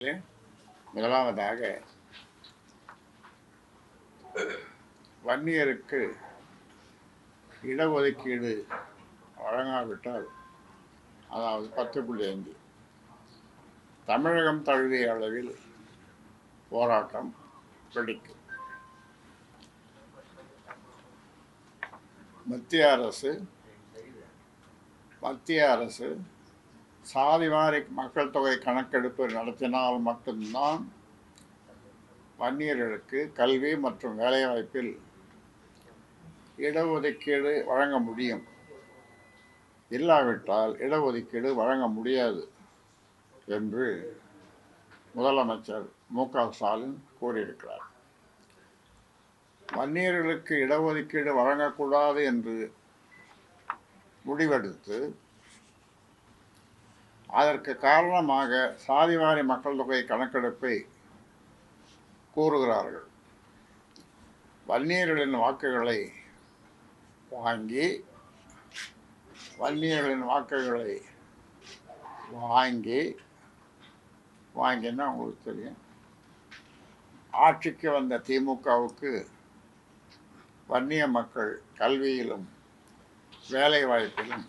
முதலாவதாக வன்னியருக்கு இடஒதுக்கீடு வழங்காவிட்டால், அதாவது 10.5 தமிழகம் தழுவிய அளவில் போராட்டம் வெடிக்கும். மத்திய அரசு சாதிவாரி மக்கள் தொகை கணக்கெடுப்பு நடத்தினால் மட்டும்தான் வன்னியர்களுக்கு கல்வி மற்றும் வேலைவாய்ப்பில் இடஒதுக்கீடு வழங்க முடியும். இல்லாவிட்டால் இடஒதுக்கீடு வழங்க முடியாது என்று முதலமைச்சர் மு.க.ஸ்டாலின் கூறியிருக்கிறார். வன்னியர்களுக்கு இடஒதுக்கீடு வழங்கக்கூடாது என்று முடிவெடுத்து அதற்கு காரணமாக சாதிவாரி மக்கள் தொகை கணக்கெடுப்பை கூறுகிறார்கள். வன்னியர்களின் வாக்குகளை வாங்கினா உங்களுக்கு தெரியும், ஆட்சிக்கு வந்த திமுகவுக்கு வன்னிய மக்கள் கல்வியிலும் வேலை வாய்ப்பிலும்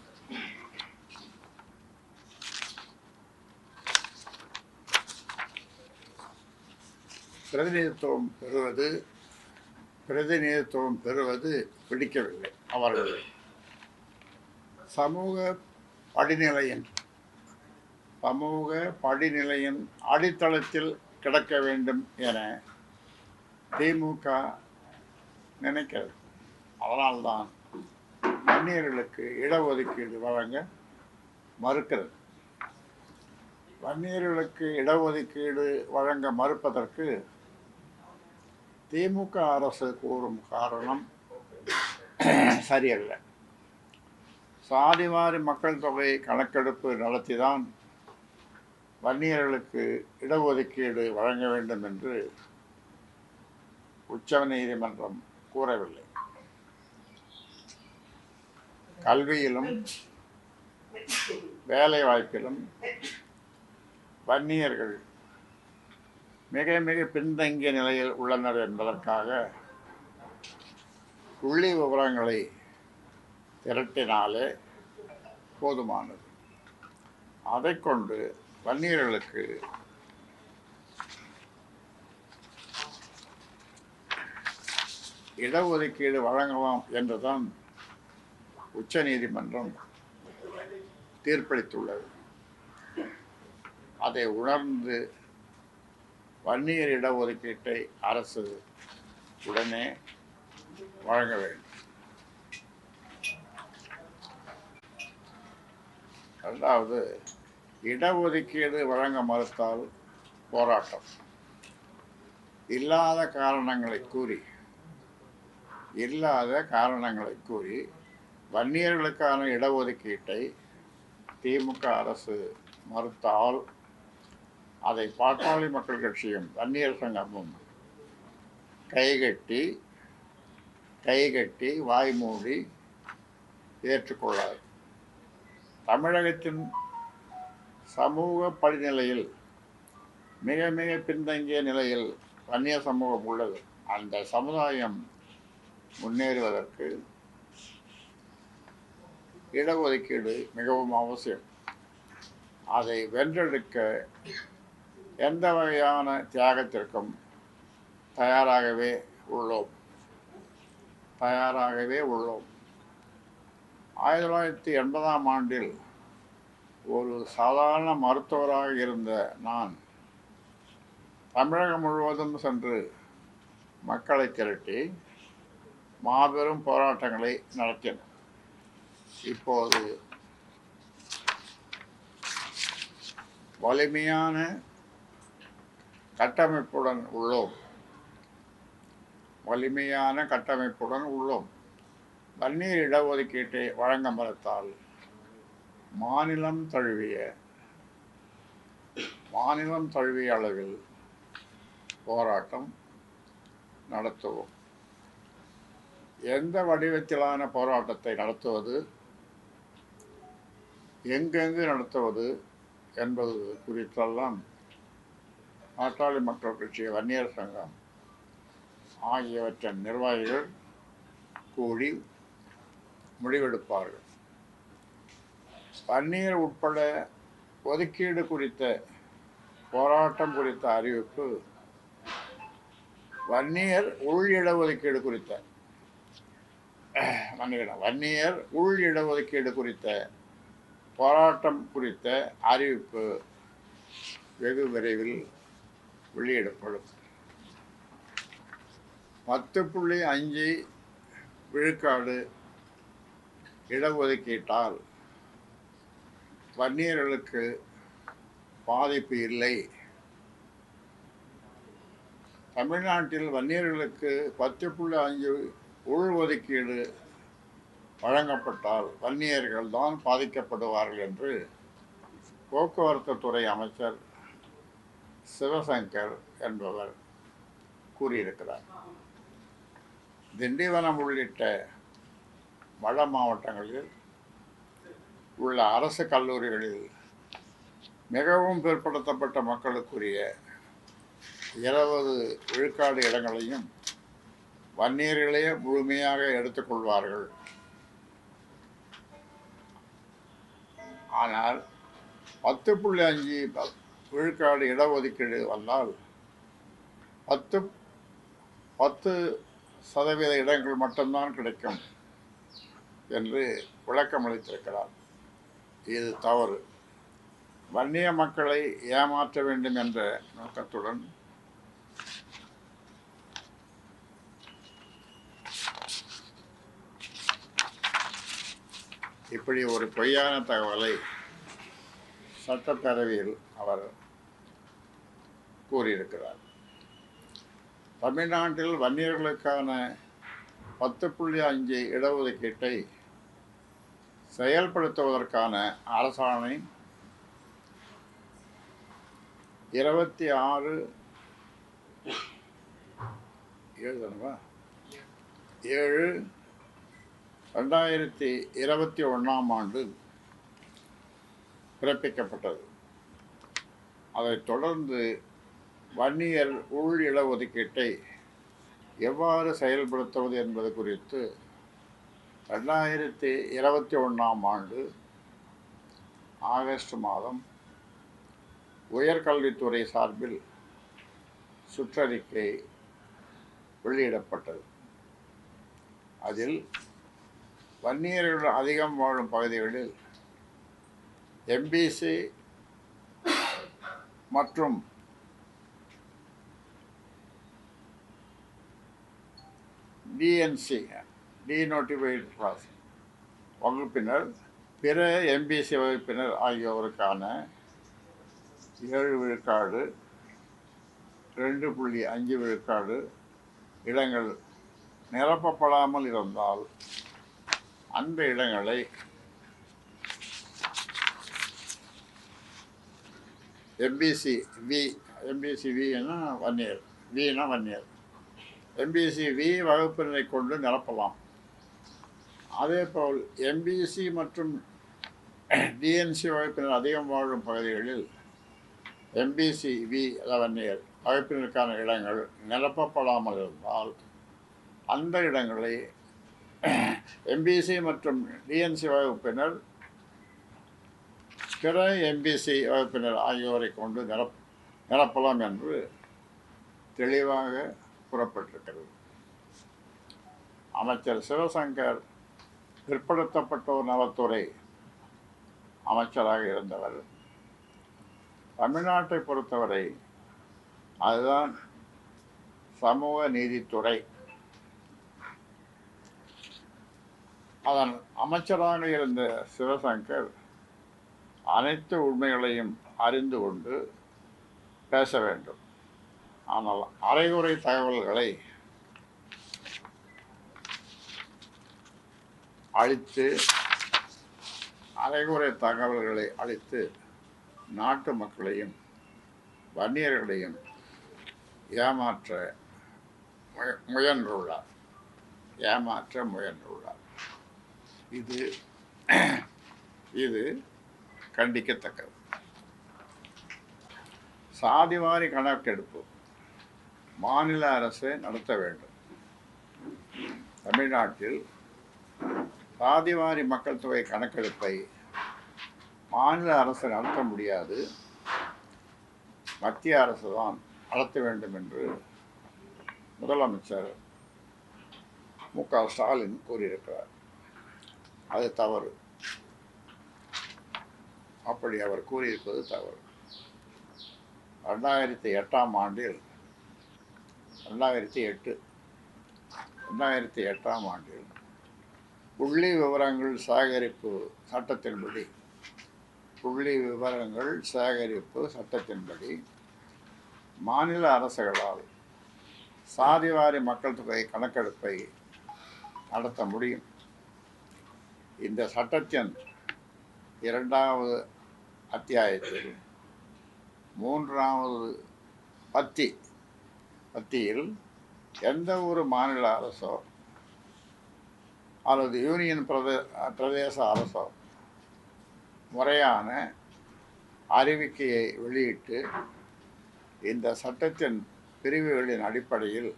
பிரதிநிதித்துவம் பெறுவது பிடிக்கவில்லை. அவர்கள் சமூக படிநிலையின் அடித்தளத்தில் கிடக்க வேண்டும் என திமுக நினைக்கிறது. அதனால்தான் வன்னியர்களுக்கு இடஒதுக்கீடு வழங்க மறுக்கிறது. வன்னியர்களுக்கு இடஒதுக்கீடு வழங்க மறுப்பதற்கு திமுக அரசு கூறும் காரணம் சரியல்ல. சாதிவாரி மக்கள் தொகை கணக்கெடுப்பு நடத்திதான் வன்னியர்களுக்கு இடஒதுக்கீடு வழங்க வேண்டும் என்று உச்சநீதிமன்றம் கூறவில்லை. கல்வியிலும் வேலை வாய்ப்பிலும் வன்னியர்கள் மிக மிக பின்தங்கிய நிலையில் உள்ளனர் என்பதற்காக புள்ளி விவரங்களை திரட்டினாலே போதுமானது. அதை கொண்டு வன்னியர்களுக்கு இடஒதுக்கீடு வழங்கலாம் என்றுதான் உச்சநீதிமன்றம் தீர்ப்பளித்துள்ளது. அதை உணர்ந்து வன்னியர் இடஒதுக்கீட்டை அரசு உடனே வழங்க வேண்டும். இரண்டாவது, இடஒதுக்கீடு வழங்க மறுத்தால் போராட்டம். இல்லாத காரணங்களை கூறி வன்னியர்களுக்கான இடஒதுக்கீட்டை திமுக அரசு மறுத்தால் அதை பாட்டாளி மக்கள் கட்சியும் வன்னியர் சங்கமும் கைகட்டி வாய் மூடி ஏற்றுக்கொள்ளாது. தமிழகத்தின் சமூக படிநிலையில் மிக மிக பின்தங்கிய நிலையில் வன்னிய சமூகம் உள்ளது. அந்த சமுதாயம் முன்னேறுவதற்கு இடஒதுக்கீடு மிகவும் அவசியம். அதை வென்றெடுக்க எந்த வகையான தியாகத்திற்கும் தயாராகவே உள்ளோம். 1980ஆம் ஆண்டில் ஒரு சாதாரண மருத்துவராக இருந்த நான் தமிழகம் முழுவதும் சென்று மக்களை திரட்டி மாபெரும் போராட்டங்களை நடத்தினேன். இப்போது வலிமையான கட்டமைப்புடன் உள்ளோம். வன்னியர் இடஒதுக்கீட்டை வழங்க மறுத்தால் மாநிலம் தழுவிய அளவில் போராட்டம் நடத்துவோம். எந்த வடிவத்திலான போராட்டத்தை நடத்துவது, எங்கெங்கு நடத்துவது என்பது குறித்தெல்லாம் பாட்டாளி மக்கள் கட்சி, வன்னியர் சங்கம் ஆகியவற்றின் நிர்வாகிகள் கூடி முடிவெடுப்பார்கள். வன்னியர் உட்பட ஒதுக்கீடு குறித்த போராட்டம் குறித்த அறிவிப்பு வன்னியர் உள் இடஒதுக்கீடு குறித்த வன்னியர் உள் இடஒதுக்கீடு குறித்த போராட்டம் குறித்த அறிவிப்பு வெகு விரைவில் வெளியிடப்படும். 10.5 விழுக்காடு இடஒதுக்கீட்டால் வன்னியர்களுக்கு பாதிப்பு இல்லை. தமிழ்நாட்டில் வன்னியர்களுக்கு 10.5 உள் ஒதுக்கீடு வழங்கப்பட்டால் வன்னியர்கள் தான் பாதிக்கப்படுவார்கள் என்று போக்குவரத்து துறை அமைச்சர் சிவசங்கர் என்பவர் கூறியிருக்கிறார். திண்டிவனம் உள்ளிட்ட வட மாவட்டங்களில் உள்ள அரசு கல்லூரிகளில் மிகவும் பிற்படுத்தப்பட்ட மக்களுக்குரிய 20 விழுக்காடு இடங்களையும் வன்னியர்களே முழுமையாக எடுத்துக்கொள்வார்கள். ஆனால் 10.5 விழுக்காடு இடஒதுக்கீடு வந்தால் 10% இடங்கள் மட்டும்தான் கிடைக்கும் என்று விளக்கம் அளித்திருக்கிறார். இது தவறு. வன்னிய மக்களை ஏமாற்ற வேண்டும் என்ற நோக்கத்துடன் இப்படி ஒரு பொய்யான தகவலை சட்டப்பேரவையில் அவர் கூறியிருக்கிறார். தமிழ்நாட்டில் வன்னியர்களுக்கான 10.5 இடஒதுக்கீட்டை செயல்படுத்துவதற்கான அரசாணை 26/7/2021 பிறப்பிக்கப்பட்டது. அதைத் தொடர்ந்து வன்னியர் உள் இடஒதுக்கீட்டை எவ்வாறு செயல்படுத்துவது என்பது குறித்து 2021 ஆகஸ்ட் மாதம் உயர்கல்வித்துறை சார்பில் சுற்றறிக்கை வெளியிடப்பட்டது. அதில் வன்னியர்கள் அதிகம் வாழும் பகுதிகளில் எம்பிசி மற்றும் டிஎன்சி டீநோட்டிஃபைடு கிளாஸ் வகுப்பினர், பிற எம்பிசி வகுப்பினர் ஆகியோருக்கான 7 விழுக்காடு 2.5 விழுக்காடு இடங்கள் நிரப்பப்படாமல் இருந்தால் அந்த இடங்களை எம்பிசி வினா வன்னியர், வினா வன்னியர், எம்பிசி வி வகுப்பினரை கொண்டு நிரப்பலாம். அதேபோல் எம்பிசி மற்றும் டிஎன்சி வகுப்பினர் அதிகம் வாழும் பகுதிகளில் எம்பிசி வி வன்னியர் வகுப்பினருக்கான இடங்கள் நிரப்பப்படாமல் இருந்தால் அந்த இடங்களை எம்பிசி மற்றும் டிஎன்சி வகுப்பினர், பிற எம்பிசி வகுப்பினர் ஆகியோரை கொண்டு நிரப்பலாம் என்று தெளிவாக கூறப்பட்டிருக்கிறது. அமைச்சர் சிவசங்கர் பிற்படுத்தப்பட்டோர் நலத்துறை அமைச்சராக இருந்தவர். தமிழ்நாட்டை பொறுத்தவரை அதுதான் சமூக நீதித்துறை. அதன் அமைச்சராக இருந்த சிவசங்கர் அனைத்து உண்மைகளையும் அறிந்து கொண்டு பேச வேண்டும். ஆனால் அரைகுறை தகவல்களை அளித்து நாட்டு மக்களையும் வன்னியர்களையும் ஏமாற்ற முயன்றுள்ளார். இது கண்டிக்கத்தக்கது. சாதிவாரி கணக்கெடுப்பு மாநில அரசு நடத்த வேண்டும். தமிழ்நாட்டில் சாதிவாரி மக்கள் தொகை கணக்கெடுப்பை மாநில அரசு நடத்த முடியாது, மத்திய அரசு தான் நடத்த வேண்டும் என்று முதலமைச்சர் மு.க.ஸ்டாலின் கூறியிருக்கிறார். அது தவறு. அப்படி அவர் கூறியிருப்பது தவறு. 2008ஆம் ஆண்டில் 2008ஆம் ஆண்டில் புள்ளி விவரங்கள் சேகரிப்பு சட்டத்தின்படி மாநில அரசுகளால் சாதிவாரி மக்கள் தொகை கணக்கெடுப்பை நடத்த முடியும். இந்த சட்டத்தின் 2வது அத்தியாயத்தில் 3வது பத்தியில் எந்த ஒரு மாநில அரசோ அல்லது யூனியன் பிரதேச அரசோ முறையான அறிவிக்கையை வெளியிட்டு இந்த சட்டத்தின் பிரிவுகளின் அடிப்படையில்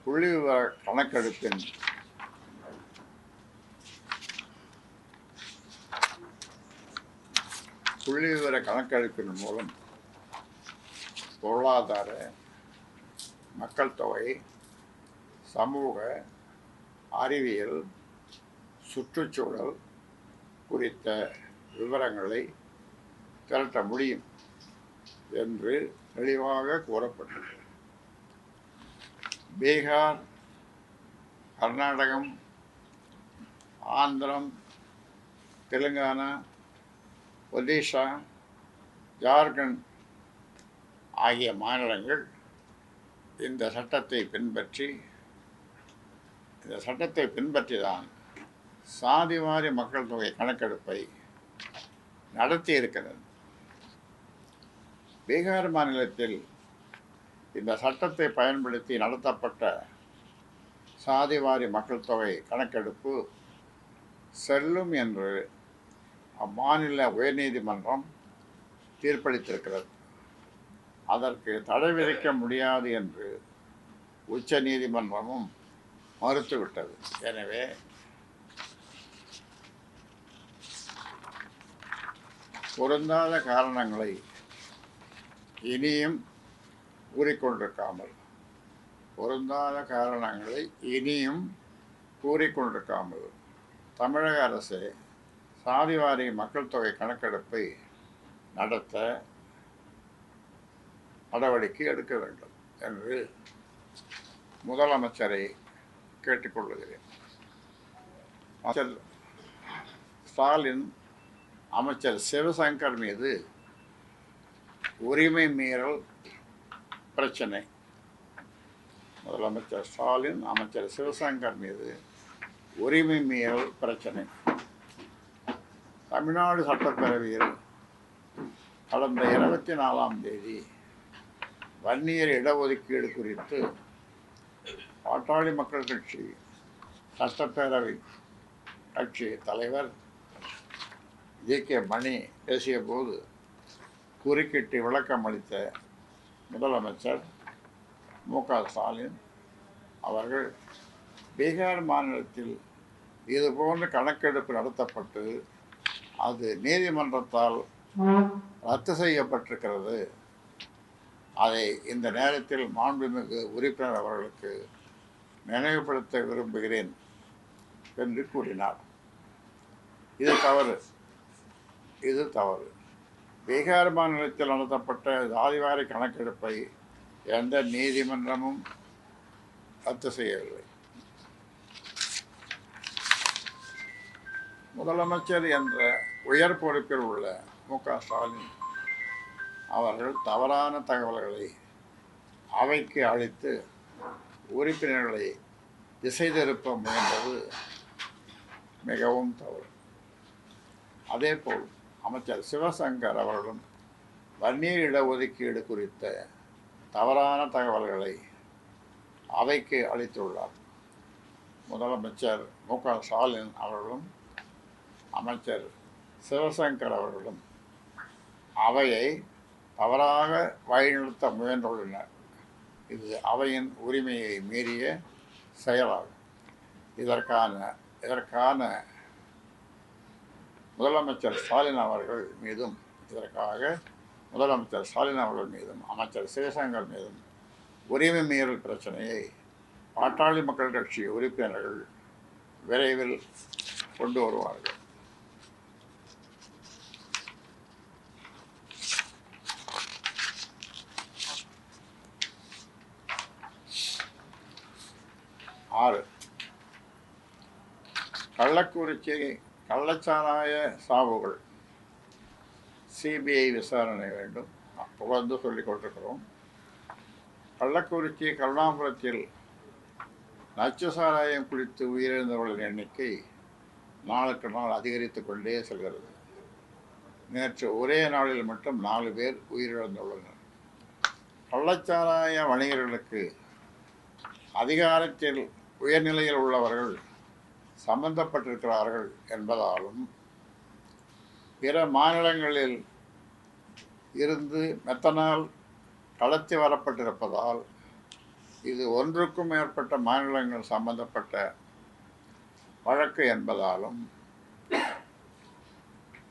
புள்ளிவிவர கணக்கெடுப்பின் மூலம் பொருளாதார, மக்கள் தொகை, சமூக, அறிவியல், சுற்றுச்சூழல் குறித்த விவரங்களை திரட்ட முடியும் என்று தெளிவாக கூறப்பட்டது. பீகார், கர்நாடகம், ஆந்திரம், தெலுங்கானா, ஒடிஷா, ஜார்க்கண்ட் ஆகிய மாநிலங்கள் இந்த சட்டத்தை பின்பற்றி தான் சாதிவாரி மக்கள் தொகை கணக்கெடுப்பை நடத்தி இருக்கிறது. பீகார் மாநிலத்தில் இந்த சட்டத்தை பயன்படுத்தி நடத்தப்பட்ட சாதிவாரி மக்கள் தொகை கணக்கெடுப்பு செல்லும் என்று அம்மாநில உயர்நீதிமன்றம் தீர்ப்பளித்திருக்கிறது. அதற்கு தடை விதிக்க முடியாது என்று உச்ச நீதிமன்றமும் மறுத்துவிட்டது. எனவே பொருந்தாத காரணங்களை இனியும் கூறிக்கொண்டிருக்காமல் தமிழக அரசு சாதிவாரி மக்கள் தொகை கணக்கெடுப்பை நடத்த நடவடிக்கை எடுக்க வேண்டும் என்று முதலமைச்சரை கேட்டுக்கொள்கிறேன். அமைச்சர் ஸ்டாலின் அமைச்சர் சிவசங்கர் மீது உரிமை மீறல் பிரச்சனை. முதலமைச்சர் ஸ்டாலின் அமைச்சர் சிவசங்கர் மீது உரிமை மீறல் பிரச்சனை. தமிழ்நாடு சட்டப்பேரவையில் கடந்த 24ஆம் தேதி வன்னியர் இடஒதுக்கீடு குறித்து பாட்டாளி மக்கள் கட்சி சட்டப்பேரவை கட்சி தலைவர் ஜே.கே. மணி பேசிய போது குறுக்கிட்டு விளக்கம் அளித்த முதலமைச்சர் மு.க.ஸ்டாலின் அவர்கள் பீகார் மாநிலத்தில் இதுபோன்ற கணக்கெடுப்பு நடத்தப்பட்டு அது நீதிமன்றத்தால் ரத்து செய்யப்பட்டிருக்கிறது. அதை இந்த நேரத்தில் மாண்புமிகு உறுப்பினர் அவர்களுக்கு நினைவுபடுத்த விரும்புகிறேன் என்று கூறினார். இது தவறு. பீகார் மாநிலத்தில் நடத்தப்பட்ட சாதிவாரி கணக்கெடுப்பை எந்த நீதிமன்றமும் ரத்து செய்யவில்லை. முதலமைச்சர் என்ற உயர் பொறுப்பில் உள்ள மு.க.ஸ்டாலின் அவர்கள் தவறான தகவல்களை அவைக்கு அளித்து உறுப்பினர்களை திசை திருப்ப முயன்றது மிகவும் தவறு. அதேபோல் அமைச்சர் சிவசங்கர் அவர்களும் வன்னியர் இடஒதுக்கீடு குறித்த தவறான தகவல்களை அவைக்கு அளித்துள்ளார். முதலமைச்சர் மு.க.ஸ்டாலின் அவர்களும் அமைச்சர் சிவசங்கர் அவர்களும் அவையை தவறாக வழிநடத்த முயன்றுள்ளனர். இது அவையின் உரிமையை மீறிய செயலாகும். இதற்கான முதலமைச்சர் ஸ்டாலின் அவர்கள் மீதும் அமைச்சர் சிவசங்கர் மீதும் உரிமை மீறல் பிரச்சனையை பாட்டாளி மக்கள் கட்சி உறுப்பினர்கள் விரைவில் கொண்டு வருவார்கள். கள்ளக்குறிச்சி கள்ளச்சாராய சாவுகள் சிபிஐ விசாரணை வேண்டும். தொடர்ந்து சொல்லிக் கொண்டிருக்கிறோம். கள்ளக்குறிச்சி கருணாபுரத்தில் நச்சு சாராயம் குடித்து உயிரிழந்தவர்களின் எண்ணிக்கை நாளுக்கு நாள் அதிகரித்து கொண்டே செல்கிறது. நேற்று ஒரே நாளில் மட்டும் 4 பேர் உயிரிழந்துள்ளனர். கள்ளச்சாராய வணிகர்களுக்கு அதிகாரத்தில் உயர்நிலையில் உள்ளவர்கள் சம்பந்தப்பட்டிருக்கிறார்கள் என்பதாலும் பிற மாநிலங்களில் இருந்து மெத்தனால் கடத்தி வரப்பட்டிருப்பதால் இது ஒன்றுக்கும் மேற்பட்ட மாநிலங்கள் சம்பந்தப்பட்ட வழக்கு என்பதாலும்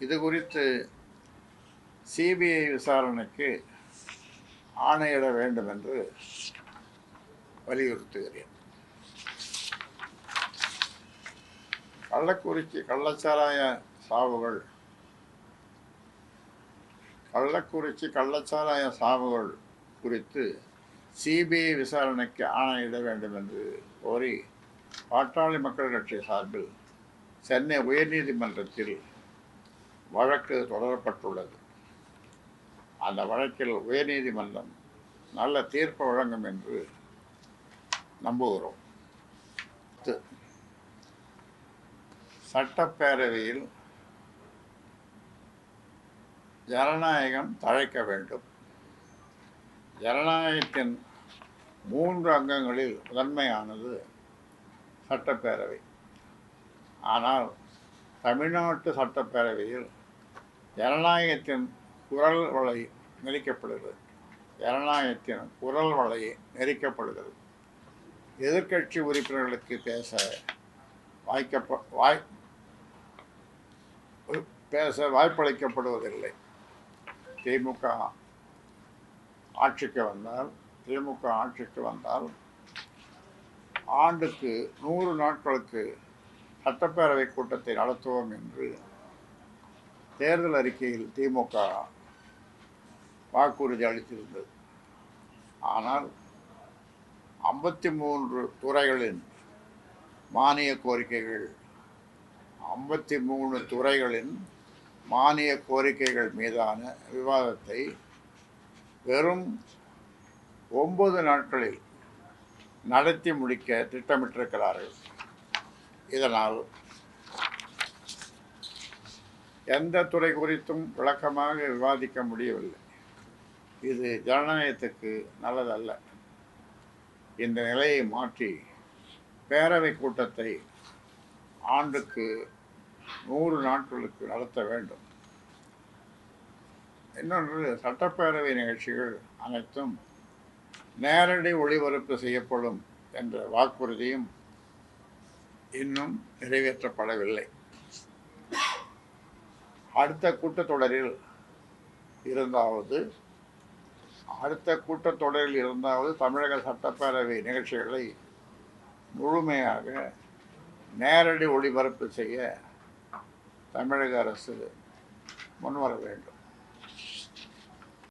இது குறித்து சிபிஐ விசாரணைக்கு ஆணையிட வேண்டும் என்று வலியுறுத்துகிறேன். கள்ளக்குறிச்சி கள்ளச்சாராய சாவுகள் குறித்து சிபிஐ விசாரணைக்கு ஆணையிட வேண்டும் என்று கோரி பாட்டாளி மக்கள் கட்சி சார்பில் சென்னை உயர்நீதிமன்றத்தில் வழக்கு தொடரப்பட்டுள்ளது. அந்த வழக்கில் உயர்நீதிமன்றம் நல்ல தீர்ப்பு வழங்கும் என்று நம்புகிறோம். சட்டப்பேரவையில் ஜனநாயகம் தழைக்க வேண்டும். ஜனநாயகத்தின் 3 அங்கங்களில் முதன்மையானது சட்டப்பேரவை. ஆனால் தமிழ்நாட்டு சட்டப்பேரவையில் ஜனநாயகத்தின் குரல் வளை நெரிக்கப்படுகிறது. எதிர்க்கட்சி உறுப்பினர்களுக்கு பேச வாய்ப்பளிக்கப்படுவதில்லை. திமுக ஆட்சிக்கு வந்தால் ஆண்டுக்கு 100 நாட்களுக்கு சட்டப்பேரவை கூட்டத்தை நடத்துவோம் என்று தேர்தல் அறிக்கையில் திமுக வாக்குறுதி அளித்திருந்தது. ஆனால் 53 துறைகளின் மானிய கோரிக்கைகள் மீதான விவாதத்தை வெறும் 9 நாட்களில் நடத்தி முடிக்க திட்டமிட்டிருக்கிறார்கள். இதனால் எந்த துறை குறித்தும் விளக்கமாக விவாதிக்க முடியவில்லை. இது ஜனநாயகத்துக்கு நல்லதல்ல. இந்த நிலையை மாற்றி பேரவை கூட்டத்தை ஆண்டுக்கு 100 நாட்களுக்கு நடத்த வேண்டும். இன்னொன்று, சட்டப்பேரவை நிகழ்ச்சிகள் அனைத்தும் நேரடி ஒளிபரப்பு செய்யப்படும் என்ற வாக்குறுதியும் இன்னும் நிறைவேற்றப்படவில்லை. அடுத்த கூட்டத்தொடரில் இருந்தாவது தமிழக சட்டப்பேரவை நிகழ்ச்சிகளை முழுமையாக நேரடி ஒளிபரப்பு செய்ய தமிழக அரசு முன்வர வேண்டும்.